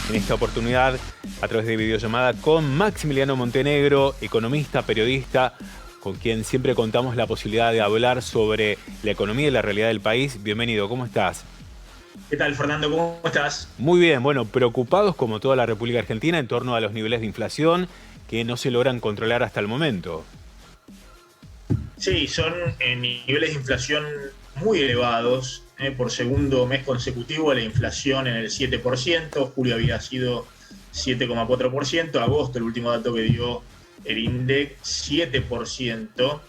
en esta oportunidad a través de videollamada con Maximiliano Montenegro, economista, periodista, con quien siempre contamos la posibilidad de hablar sobre la economía y la realidad del país. Bienvenido, ¿cómo estás? ¿Qué tal, Fernando? ¿Cómo estás? Muy bien, bueno, preocupados como toda la República Argentina en torno a los niveles de inflación que no se logran controlar hasta el momento. Sí, son niveles de inflación muy elevados. Por segundo mes consecutivo la inflación en el 7%, julio había sido 7,4%, agosto, el último dato que dio el INDEC, 7%.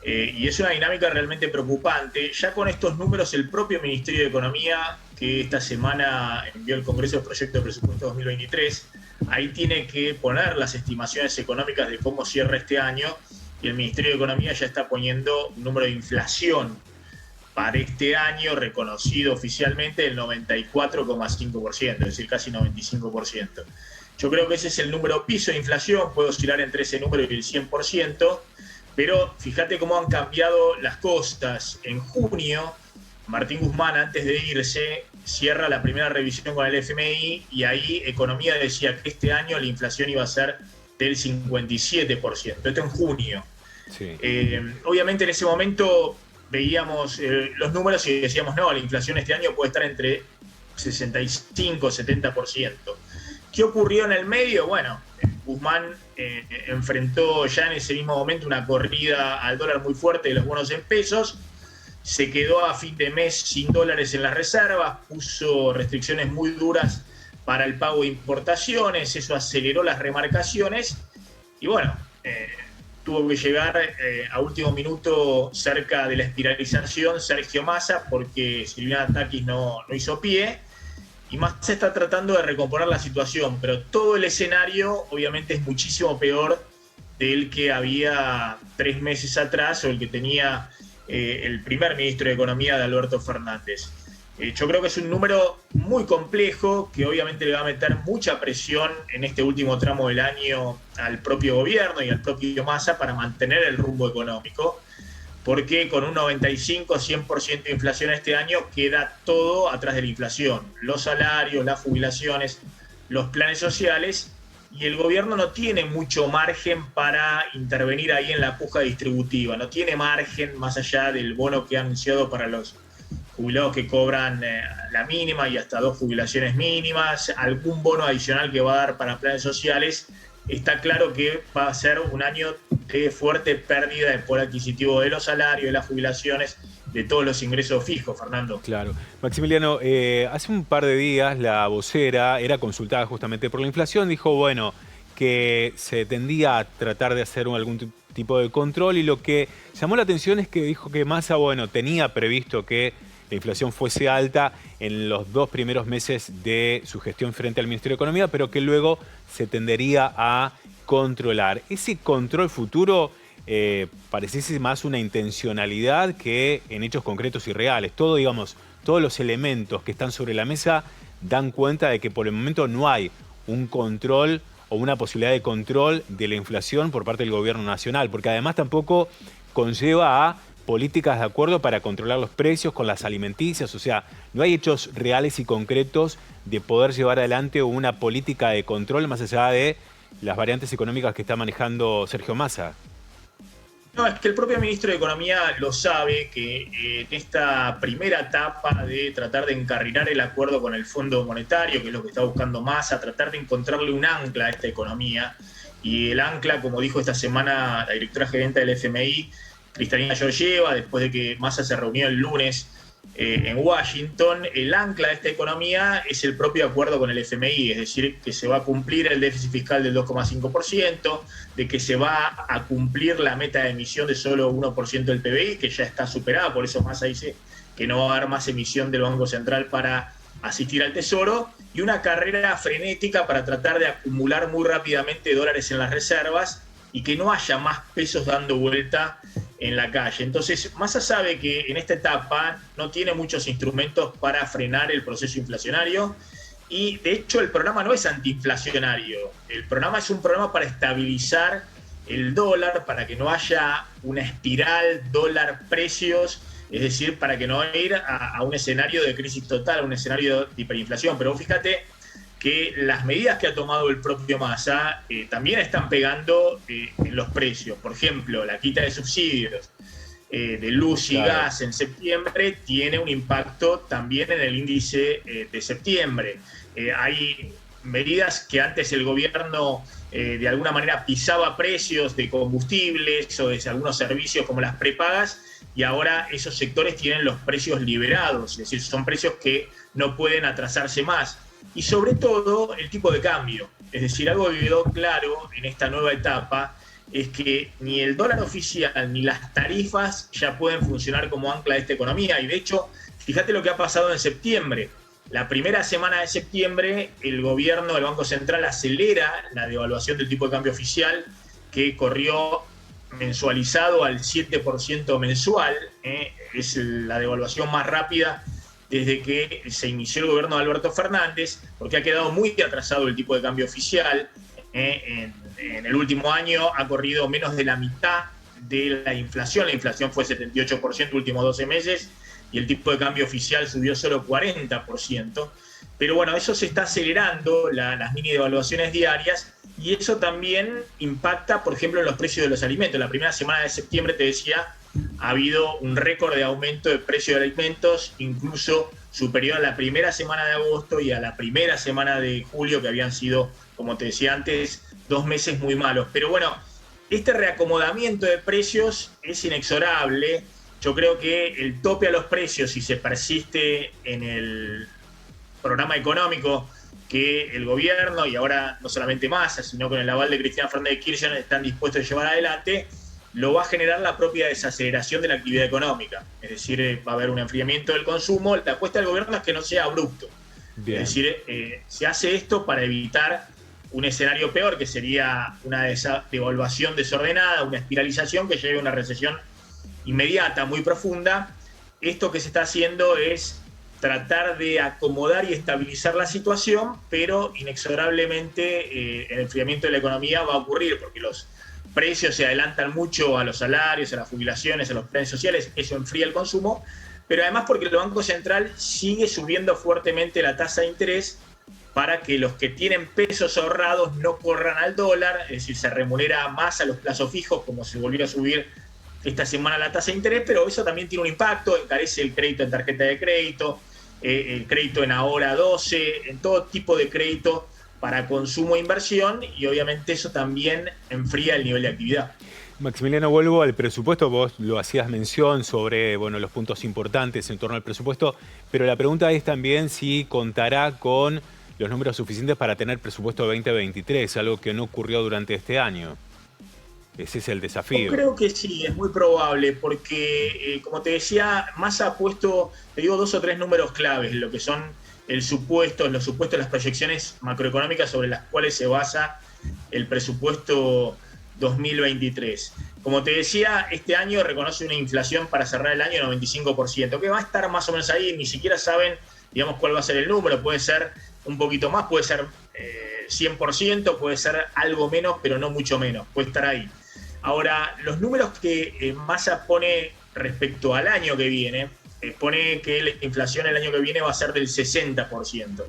Y es una dinámica realmente preocupante. Ya con estos números, el propio Ministerio de Economía, que esta semana envió al Congreso el proyecto de presupuesto 2023, ahí tiene que poner las estimaciones económicas de cómo cierra este año, y el Ministerio de Economía ya está poniendo un número de inflación para este año reconocido oficialmente del 94,5%, es decir, casi 95%. Yo creo que ese es el número piso de inflación, puede oscilar entre ese número y el 100%, pero fíjate cómo han cambiado las cosas. En junio, Martín Guzmán, antes de irse, cierra la primera revisión con el FMI y ahí Economía decía que este año la inflación iba a ser del 57%. Esto en junio. Sí. Obviamente en ese momento veíamos los números y decíamos, no, la inflación este año puede estar entre 65 y 70%. ¿Qué ocurrió en el medio? Bueno, Guzmán enfrentó ya en ese mismo momento una corrida al dólar muy fuerte de los bonos en pesos, se quedó a fin de mes sin dólares en las reservas, puso restricciones muy duras para el pago de importaciones, eso aceleró las remarcaciones y bueno, tuvo que llegar a último minuto cerca de la espiralización Sergio Massa porque Silvina Takis no hizo pie y Massa está tratando de recomponer la situación, pero todo el escenario obviamente es muchísimo peor del que había 3 meses atrás o el que tenía el primer ministro de Economía de Alberto Fernández. Yo creo que es un número muy complejo que obviamente le va a meter mucha presión en este último tramo del año al propio gobierno y al propio Massa para mantener el rumbo económico, porque con un 95-100% de inflación este año queda todo atrás de la inflación. Los salarios, las jubilaciones, los planes sociales, y el gobierno no tiene mucho margen para intervenir ahí en la puja distributiva, no tiene margen más allá del bono que ha anunciado para los jubilados que cobran la mínima y hasta 2 jubilaciones mínimas, algún bono adicional que va a dar para planes sociales. Está claro que va a ser un año de fuerte pérdida de poder adquisitivo de los salarios, de las jubilaciones, de todos los ingresos fijos, Fernando. Claro. Maximiliano, hace un par de días la vocera era consultada justamente por la inflación, dijo, bueno, que se tendía a tratar de hacer algún tipo de control y lo que llamó la atención es que dijo que Massa, bueno, tenía previsto que la inflación fuese alta en los 2 primeros meses de su gestión frente al Ministerio de Economía, pero que luego se tendería a controlar. Ese control futuro pareciese más una intencionalidad que en hechos concretos y reales. Todo, digamos, todos los elementos que están sobre la mesa dan cuenta de que por el momento no hay un control o una posibilidad de control de la inflación por parte del gobierno nacional, porque además tampoco conlleva a políticas de acuerdo para controlar los precios con las alimenticias, o sea, no hay hechos reales y concretos de poder llevar adelante una política de control más allá de las variantes económicas que está manejando Sergio Massa. No, es que el propio ministro de Economía lo sabe, que en esta primera etapa de tratar de encarrilar el acuerdo con el Fondo Monetario, que es lo que está buscando Massa, tratar de encontrarle un ancla a esta economía, y el ancla, como dijo esta semana la directora gerente del FMI, Cristalina Georgieva, después de que Massa se reunió el lunes en Washington, el ancla de esta economía es el propio acuerdo con el FMI, es decir, que se va a cumplir el déficit fiscal del 2,5%, de que se va a cumplir la meta de emisión de solo 1% del PBI, que ya está superada, por eso Massa dice que no va a haber más emisión del Banco Central para asistir al Tesoro, y una carrera frenética para tratar de acumular muy rápidamente dólares en las reservas y que no haya más pesos dando vuelta en la calle. Entonces, Massa sabe que en esta etapa no tiene muchos instrumentos para frenar el proceso inflacionario y, de hecho, el programa no es antiinflacionario. El programa es un programa para estabilizar el dólar, para que no haya una espiral dólar-precios, es decir, para que no ir a un escenario de crisis total, a un escenario de hiperinflación. Pero fíjate que las medidas que ha tomado el propio Massa también están pegando en los precios. Por ejemplo, la quita de subsidios de luz y gas en septiembre tiene un impacto también en el índice de septiembre. Hay medidas que antes el gobierno de alguna manera pisaba precios de combustibles o de algunos servicios como las prepagas, y ahora esos sectores tienen los precios liberados, es decir, son precios que no pueden atrasarse más. Y sobre todo el tipo de cambio. Es decir, algo que quedó claro en esta nueva etapa es que ni el dólar oficial ni las tarifas ya pueden funcionar como ancla de esta economía. Y de hecho, fíjate lo que ha pasado en septiembre. La primera semana de septiembre, el gobierno, el Banco Central, acelera la devaluación del tipo de cambio oficial, que corrió mensualizado al 7% mensual. Es la devaluación más rápida desde que se inició el gobierno de Alberto Fernández, porque ha quedado muy atrasado el tipo de cambio oficial. En el último año ha corrido menos de la mitad de la inflación. La inflación fue 78% los últimos 12 meses y el tipo de cambio oficial subió solo 40%. Pero bueno, eso se está acelerando, las mini devaluaciones diarias, y eso también impacta, por ejemplo, en los precios de los alimentos. La primera semana de septiembre, te decía, ha habido un récord de aumento de precios de alimentos, incluso superior a la primera semana de agosto y a la primera semana de julio, que habían sido, como te decía antes, 2 meses muy malos. Pero bueno, este reacomodamiento de precios es inexorable. Yo creo que el tope a los precios, si se persiste en el programa económico que el gobierno, y ahora no solamente Massa, sino con el aval de Cristina Fernández de Kirchner, están dispuestos a llevar adelante, lo va a generar la propia desaceleración de la actividad económica. Es decir, va a haber un enfriamiento del consumo. La apuesta del gobierno es que no sea abrupto. Bien. Es decir, se hace esto para evitar un escenario peor, que sería una devaluación desordenada, una espiralización que lleve a una recesión inmediata, muy profunda. Esto que se está haciendo es tratar de acomodar y estabilizar la situación, pero inexorablemente el enfriamiento de la economía va a ocurrir, porque los precios se adelantan mucho a los salarios, a las jubilaciones, a los planes sociales. Eso enfría el consumo, pero además porque el Banco Central sigue subiendo fuertemente la tasa de interés para que los que tienen pesos ahorrados no corran al dólar. Es decir, se remunera más a los plazos fijos, como se volvió a subir esta semana la tasa de interés, pero eso también tiene un impacto, encarece el crédito en tarjeta de crédito, el crédito en Ahora 12, en todo tipo de crédito para consumo e inversión, y obviamente eso también enfría el nivel de actividad. Maximiliano, vuelvo al presupuesto. Vos lo hacías mención sobre los puntos importantes en torno al presupuesto, pero la pregunta es también si contará con los números suficientes para tener presupuesto 2023, algo que no ocurrió durante este año. Ese es el desafío. Yo creo que sí, es muy probable, porque, como te decía, Massa ha puesto, te digo, 2 o 3 números claves, lo que son los supuestos, las proyecciones macroeconómicas sobre las cuales se basa el presupuesto 2023. Como te decía, este año reconoce una inflación para cerrar el año 95%, que va a estar más o menos ahí. Ni siquiera saben, digamos, cuál va a ser el número. Puede ser un poquito más, puede ser 100%, puede ser algo menos, pero no mucho menos, puede estar ahí. Ahora, los números que Massa pone respecto al año que viene, pone que la inflación el año que viene va a ser del 60%.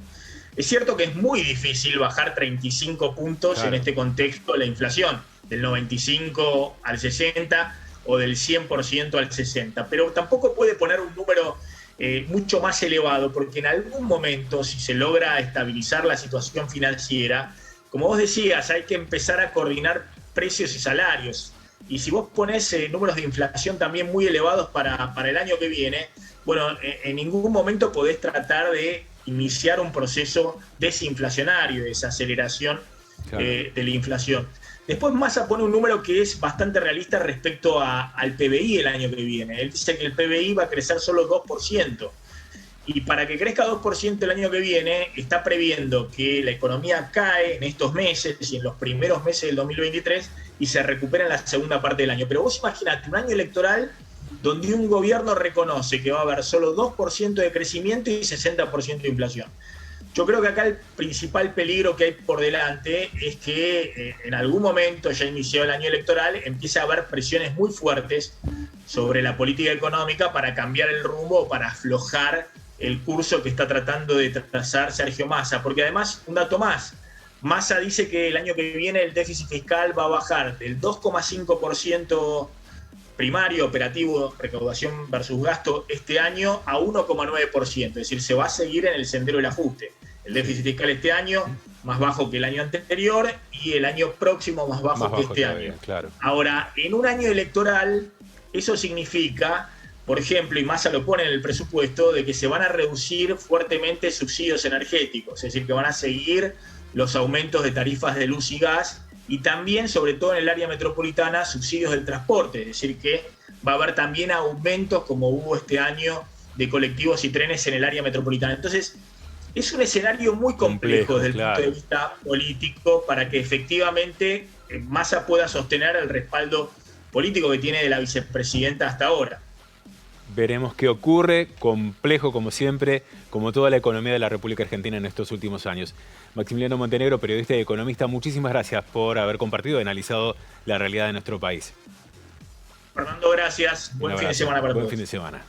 Es cierto que es muy difícil bajar 35 puntos en este contexto de la inflación, del 95 al 60 o del 100% al 60, pero tampoco puede poner un número mucho más elevado, porque en algún momento, si se logra estabilizar la situación financiera, como vos decías, hay que empezar a coordinar precios y salarios. Y si vos ponés números de inflación también muy elevados para el año que viene, bueno, en ningún momento podés tratar de iniciar un proceso desinflacionario, de desaceleración de la inflación. Después Massa pone un número que es bastante realista respecto al PBI el año que viene. Él dice que el PBI va a crecer solo 2%. Y para que crezca 2% el año que viene, está previendo que la economía cae en estos meses y en los primeros meses del 2023 y se recupera en la segunda parte del año. Pero vos imaginate un año electoral donde un gobierno reconoce que va a haber solo 2% de crecimiento y 60% de inflación. Yo creo que acá el principal peligro que hay por delante es que en algún momento, ya iniciado el año electoral, empiece a haber presiones muy fuertes sobre la política económica para cambiar el rumbo o para aflojar el curso que está tratando de trazar Sergio Massa. Porque además, un dato más, Massa dice que el año que viene el déficit fiscal va a bajar del 2,5% primario, operativo, recaudación versus gasto, este año a 1,9%. Es decir, se va a seguir en el sendero del ajuste. El déficit fiscal este año más bajo que el año anterior y el año próximo más bajo que este todavía, año. Claro. Ahora, en un año electoral, eso significa, por ejemplo, y Massa lo pone en el presupuesto, de que se van a reducir fuertemente subsidios energéticos, es decir, que van a seguir los aumentos de tarifas de luz y gas y también, sobre todo en el área metropolitana, subsidios del transporte, es decir, que va a haber también aumentos como hubo este año de colectivos y trenes en el área metropolitana. Entonces, es un escenario muy complejo desde el punto de vista político para que efectivamente Massa pueda sostener el respaldo político que tiene de la vicepresidenta hasta ahora. Veremos qué ocurre, complejo como siempre, como toda la economía de la República Argentina en estos últimos años. Maximiliano Montenegro, periodista y economista, muchísimas gracias por haber compartido y analizado la realidad de nuestro país. Fernando, gracias. Buen fin de semana para todos. Buen fin de semana.